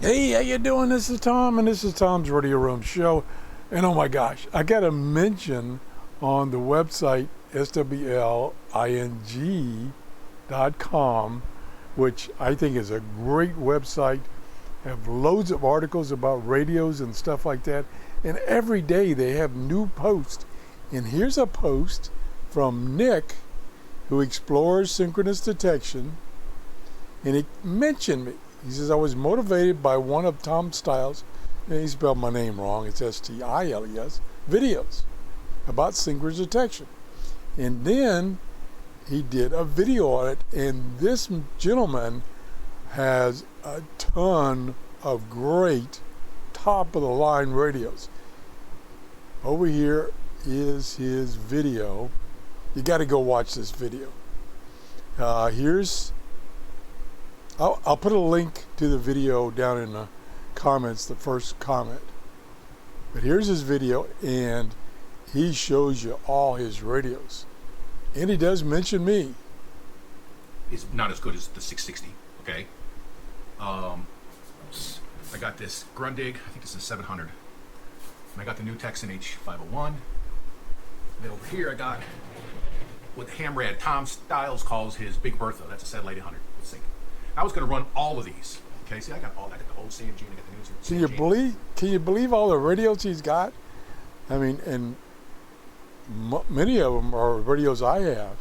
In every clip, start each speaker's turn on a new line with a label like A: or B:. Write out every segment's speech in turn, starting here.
A: Hey, how you doing? This is Tom, and this is Tom's Radio Room Show. And oh my gosh, I got a mention on the website swling.com, which I think is a great website. Have loads of articles about radios and stuff like that. And every day they have new posts. And here's a post from Nick, who explores synchronous detection. And he mentioned me. He says, I was motivated by one of Tom Stiles, and he spelled my name wrong, it's S-T-I-L-E-S, videos about synchronous detection. And then he did a video on it, and this gentleman has a ton of great top-of-the-line radios. Over here is his video. You got to go watch this video. I'll put a link to the video down in the comments, the first comment. But here's his video, and he shows you all his radios. And he does mention me.
B: It's not as good as the 660, okay? I got this Grundig, I think this is 700. And I got the new Texan H501. Then over here I got what Hamrad Tom Stiles calls his Big Bertha. That's a satellite 800 with sync. I was going to run all of these. Okay, see, I got the old CMG and I got the new CMG.
A: Can you believe all the radios he's got? I mean, and many of them are radios I have.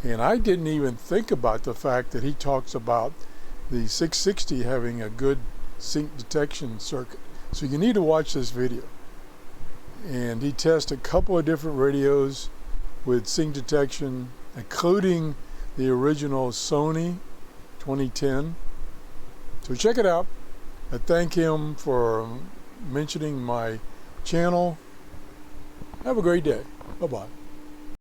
A: And I didn't even think about the fact that he talks about the 660 having a good sync detection circuit. So you need to watch this video. And he tests a couple of different radios with sync detection, including the original Sony 2010. So check it out. I thank him for mentioning my channel. Have a great day. Bye-bye.